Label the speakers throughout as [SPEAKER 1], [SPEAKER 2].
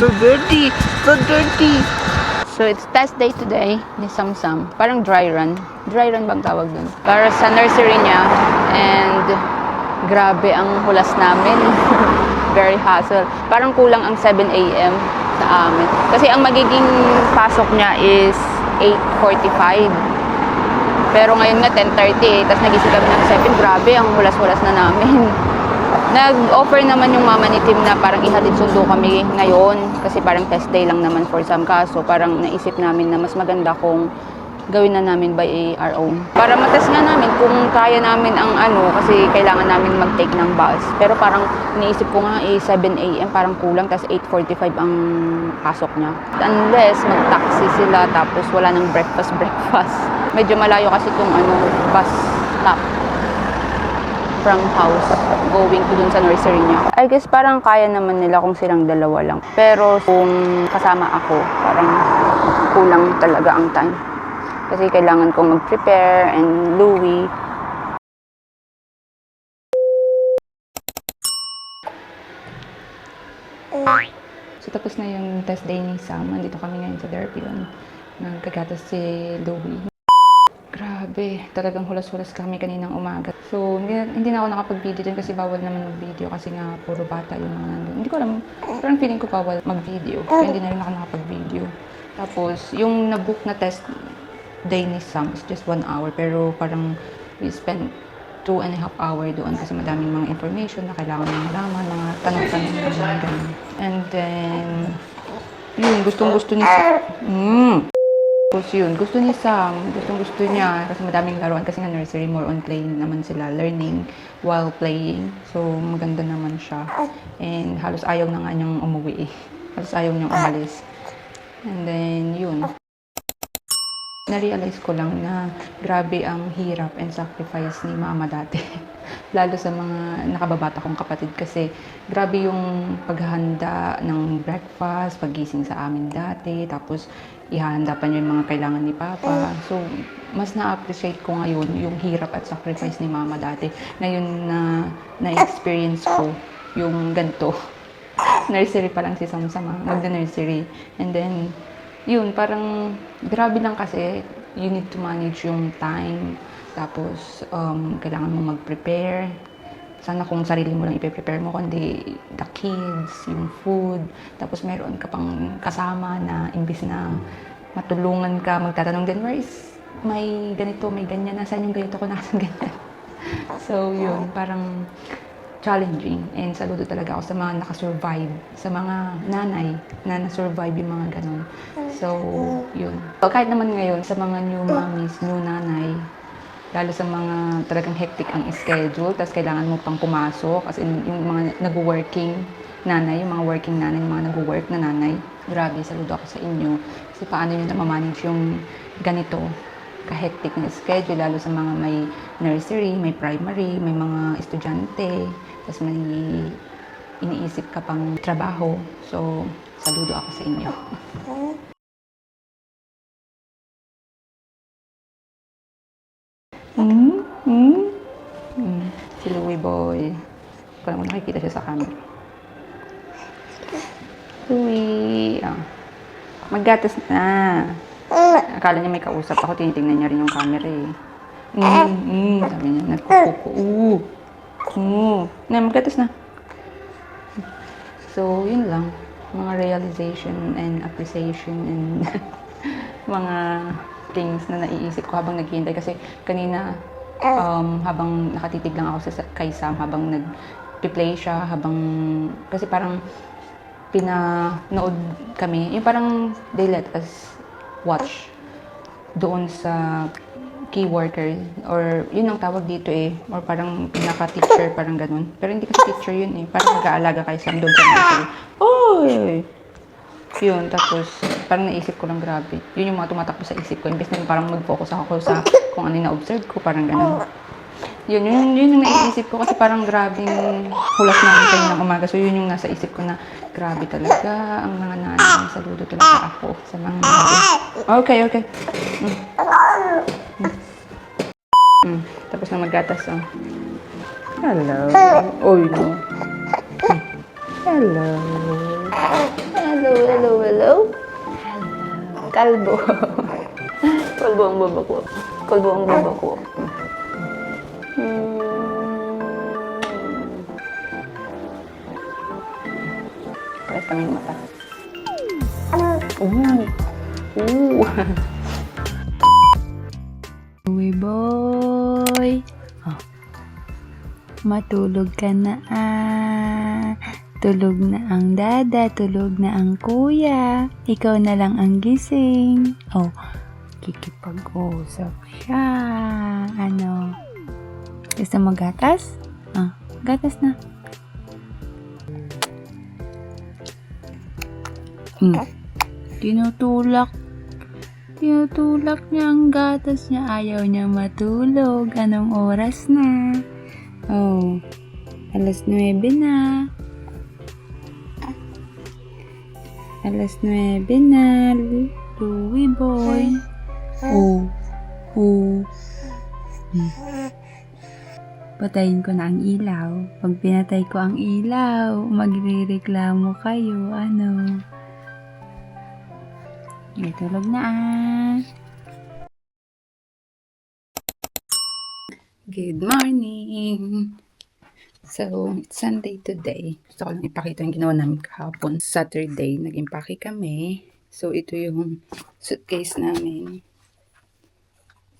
[SPEAKER 1] So dirty! So dirty! So it's test day today ni Samsam. Parang dry run. Dry run bang tawag dun? Para sa nursery niya. And grabe ang hulas namin. Very hassle. Parang kulang ang 7 a.m. sa amin. Kasi ang magiging pasok niya is 8:45. Pero ngayon nga 10:30. Tapos nagising kami ng 7. Grabe, ang hulas-hulas na namin. Nag-offer naman yung mama ni Tim na parang ihatid sundo kami ngayon. Kasi parang test day lang naman for some. Kaso parang naisip namin na mas maganda kung gawin na namin by our own. Para matest nga namin kung kaya namin ang kasi kailangan namin mag-take ng bus. Pero parang iniisip ko nga 7 a.m. parang kulang, tapos 8:45 ang pasok niya. Unless mag-taxi sila tapos wala nang breakfast. Medyo malayo kasi itong bus stop from house going to dun sa nursery niya. I guess parang kaya naman nila kung silang dalawa lang. Pero kung kasama ako, parang kulang talaga ang time. Kasi kailangan kong mag-prepare and Louie. So tapos na yung test day ni Sam. Nandito kami ngayon sa Derpion. Nagkagatas si Louie. Grabe, talagang hulas-hulas kami kaninang umaga. So, hindi na ako nakapag-video din kasi bawal naman mag-video kasi nga puro bata yung mga nandun. Hindi ko alam, parang feeling ko bawal mag-video. Kaya hindi na rin ako nakapag-video. Tapos, yung na-book na test day ni Sam is just 1 hour. Pero parang we spent 2.5 hours doon kasi madaming mga information na kailangan ng malaman, mga tanong-tanong na mga ganun. And then, yun, gustong-gusto ni Sam. Tapos yun, gusto ni Sam, gusto niya kasi madaming laruan kasi nga nursery, more on playing naman sila, learning while playing. So, maganda naman siya. And halos ayaw na nga niyang umuwi eh. Halos ayaw niyang umalis. And then, yun. Na-realize ko lang na grabe ang hirap and sacrifice ni mama dati. Lalo sa mga nakababata kong kapatid kasi grabe yung paghahanda ng breakfast, pagising sa amin dati, tapos ihahanda pa niyo yung mga kailangan ni Papa. So, mas na-appreciate ko ngayon yung hirap at sacrifice ni mama dati. Ngayon na na-experience ko yung ganito. Nursery pa lang si Samsama, magda-nursery. And then, yun, parang grabe lang kasi you need to manage yung time. Tapos, kailangan mo mag-prepare. Sana kung sarili mo lang i-prepare mo, kundi the kids, yung food. Tapos meron ka pang kasama na imbis na matulungan ka, magtatanong din, where is may ganito, may ganyan, nasaan yung ganito ko, nasaan ganyan. So, yun, parang challenging. And saludo talaga ako sa mga nakasurvive, sa mga nanay na nasurvive yung mga ganun. So, yun. So, kahit naman ngayon, sa mga new mommies, new nanay, lalo sa mga talagang hectic ang schedule, tapos kailangan mo pang pumasok, as in, yung mga nag-working nanay, yung mga working nanay, yung mga nag-work na nanay. Grabe, saludo ako sa inyo. Kasi paano nyo na ma-manage yung ganito, ka-hectic na schedule, lalo sa mga may nursery, may primary, may mga estudyante, tapos may iniisip ka pang trabaho. So, saludo ako sa inyo. Si Louie boy. Parang mo nakikita siya sa camera. Louie. Maggatas na. Akala niya may kausap ako. Tinitingnan niya rin yung camera eh. Sabi niya, nagkukuko. Na, maggatas na. So, yun lang. Mga realization and appreciation and mga things na naiisip ko habang naghihintay. Kasi kanina, habang nakatitig lang ako kay Sam, habang nag-play siya, kasi parang pinanood kami, yung parang they let us watch doon sa key worker, or yun ang tawag dito eh, or parang pinaka-teacher, parang ganun. Pero hindi kasi teacher yun eh, parang nag-aalaga kay Sam doon sa nursery. Oy! Yun, tapos parang naisip ko lang grabe. Yun yung mga tumatakbo sa isip ko. Imbes na parang mag-focus ako sa kung ano yung na-observe ko, parang ganun. Yun yung naisip ko kasi parang grabing hulas namin kayo ng umaga. So yun yung nasa isip ko na grabe talaga ang mga nanay. Saludo talaga ako sa mga nanay. Okay. Tapos na maggatas. Hello. Oy, no. Hello. Hello. Kalbo. Kalbo ang baba ko. Pares kami ng mata.
[SPEAKER 2] Uy, boy. Oh. Matulog ka na Tulog na ang dada, tulog na ang kuya. Ikaw na lang ang gising. Oh, kikipag-usap siya. Ano? Gusto mo gatas? Gatas na. Tinutulak niya ang gatas niya. Ayaw niya matulog. Anong oras na? Oh, 9:00 na. 9:00 na. Louie boy. Patayin ko na ang ilaw. Pag pinatay ko ang ilaw, magrereklamo kayo. Ano? Tulog na
[SPEAKER 1] Good morning! So, it's Sunday today. Gusto ko lang ipakita yung ginawa namin kahapon. Saturday, nag-impake kami. So, ito yung suitcase namin.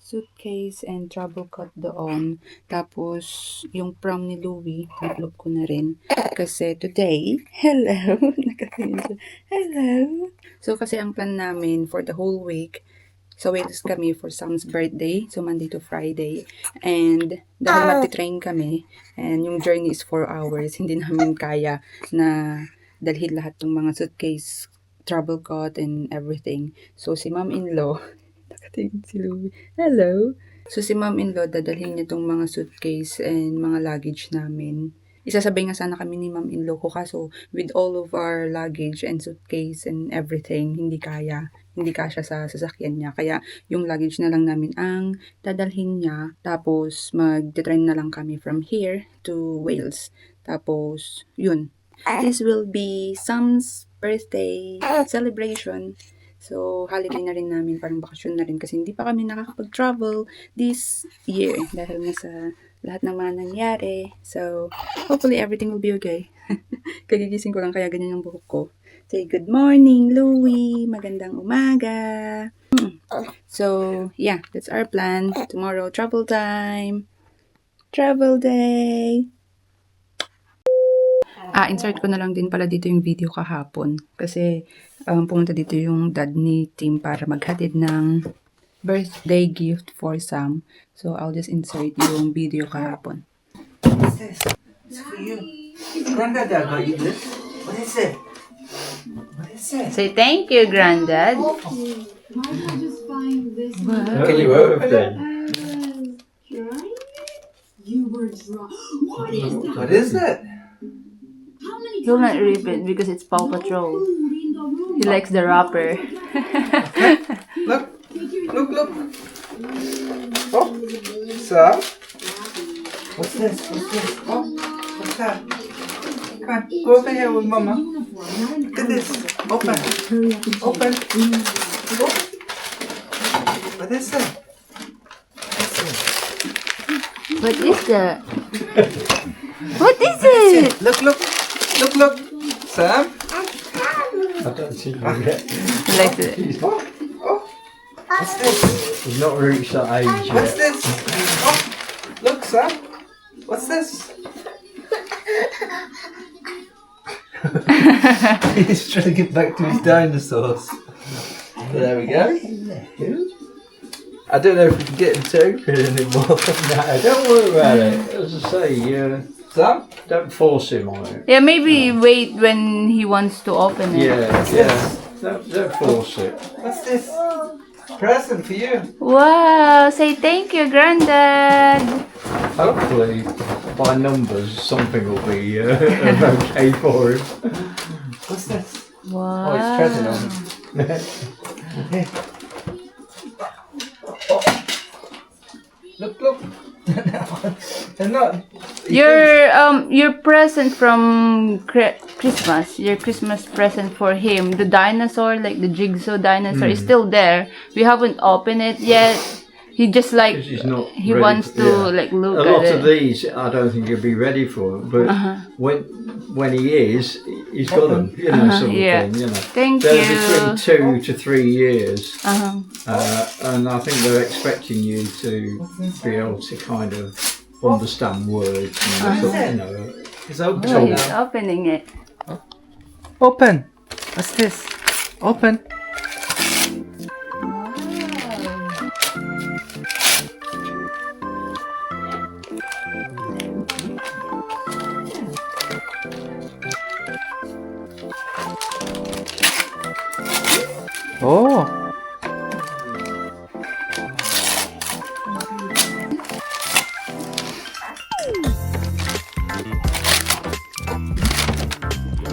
[SPEAKER 1] Suitcase and travel coat doon. Tapos, yung prom ni Louie, nag-loop ko na rin. Kasi today, hello! Nakatingin siya. Hello! So, kasi ang plan namin for the whole week, so, Wales kami for Sam's birthday. So, Monday to Friday. And, dahil magti-train kami, and yung journey is 4 hours, hindi namin kaya na dalhin lahat ng mga suitcase, travel coat, and everything. So, si mom-in-law, nakatingin si Louie. Hello! So, si mom-in-law, dadalhin niya tong mga suitcase and mga luggage namin. Isasabay nga sana kami ni mom-in-law ko, kaso with all of our luggage and suitcase and everything, hindi kasya sa sasakyan niya. Kaya yung luggage na lang namin ang dadalhin niya. Tapos mag-train na lang kami from here to Wales. Tapos yun. This will be Sam's birthday celebration. So holiday na rin namin, parang bakasyon na rin kasi hindi pa kami nakakapag-travel this year dahil nga sa lahat ng mga nangyari. So hopefully everything will be okay. Kagigising ko lang kaya ganyan yung buhok ko. Say good morning, Louie. Magandang umaga. So, yeah, that's our plan. Tomorrow, travel time. Travel day. Insert ko na lang din pala dito yung video kahapon. Kasi, pumunta dito yung dad ni Tim para maghatid ng birthday gift for Sam. So, I'll just insert yung video kahapon.
[SPEAKER 3] What's this? It's for you. Granddad got you this. What is it? What is it?
[SPEAKER 1] Say thank you, Granddad.
[SPEAKER 4] Why did I just find this?
[SPEAKER 3] Can you open it?
[SPEAKER 4] You were drunk. What is that?
[SPEAKER 3] What is it?
[SPEAKER 4] How many
[SPEAKER 1] He'll not
[SPEAKER 4] times
[SPEAKER 1] rip it because it's Paw Patrol.
[SPEAKER 4] food in the room?
[SPEAKER 1] He likes the wrapper.
[SPEAKER 3] Look. Look, look. Oh, Sam? What's this? What's this? Oh, what's that? Come on, go over here with Mama. Look at this. Open. Open. Oh. What is it? What's it?
[SPEAKER 1] What is that? What is it?
[SPEAKER 3] Look, look. Look, look. Sam?
[SPEAKER 5] I don't think you get.
[SPEAKER 1] He likes it.
[SPEAKER 3] Oh, oh. What's this?
[SPEAKER 5] He's not reached that age
[SPEAKER 3] What's
[SPEAKER 5] yet.
[SPEAKER 3] this? Oh, look, Sam. What's this? He's trying to get back to his dinosaurs. There we go. I don't know if we can get him to open anymore.
[SPEAKER 5] No, don't worry about it. As I say,
[SPEAKER 3] Sam?
[SPEAKER 5] don't force him on it.
[SPEAKER 1] Yeah, maybe wait when he wants to open it.
[SPEAKER 5] Yeah. Don't force it.
[SPEAKER 3] What's this? Present for you.
[SPEAKER 1] Wow, say thank you, Granddad.
[SPEAKER 5] Hopefully, by numbers, something will be okay for him.
[SPEAKER 3] What's this?
[SPEAKER 1] Wow.
[SPEAKER 3] Oh, it's present on. Hey. Oh. Look, look. They're not
[SPEAKER 2] Your present from Christmas, your Christmas present for him, the dinosaur, like the jigsaw dinosaur, is still there. We haven't opened it yet. He just like
[SPEAKER 5] Because he's not
[SPEAKER 2] he
[SPEAKER 5] ready
[SPEAKER 2] wants
[SPEAKER 5] for-
[SPEAKER 2] to
[SPEAKER 5] yeah.
[SPEAKER 2] like look
[SPEAKER 5] A
[SPEAKER 2] at
[SPEAKER 5] lot
[SPEAKER 2] it.
[SPEAKER 5] of these, I don't think he'll be ready for, but when he is, he's got them, you know, sort of
[SPEAKER 2] yeah.
[SPEAKER 5] thing, you know.
[SPEAKER 2] Thank
[SPEAKER 5] They're
[SPEAKER 2] you.
[SPEAKER 5] between 2 to 3 years,
[SPEAKER 2] Uh-huh.
[SPEAKER 5] and I think they're expecting you to be able to kind of understand words and sort of, you know.
[SPEAKER 3] It's open
[SPEAKER 2] Oh, he's
[SPEAKER 3] now.
[SPEAKER 2] opening it.
[SPEAKER 3] Open. What's this? Open. Oh.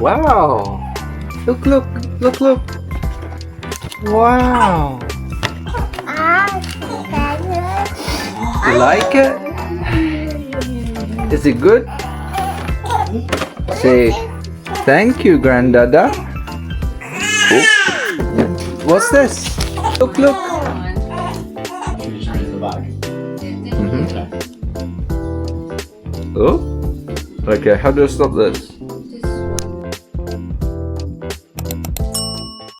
[SPEAKER 3] Wow. Look, look, look, look. Wow. You like it? Is it good? Say, thank you, Granddada. Oh. What's this? Look, look. Mhm. Oh. Okay, how do I stop this?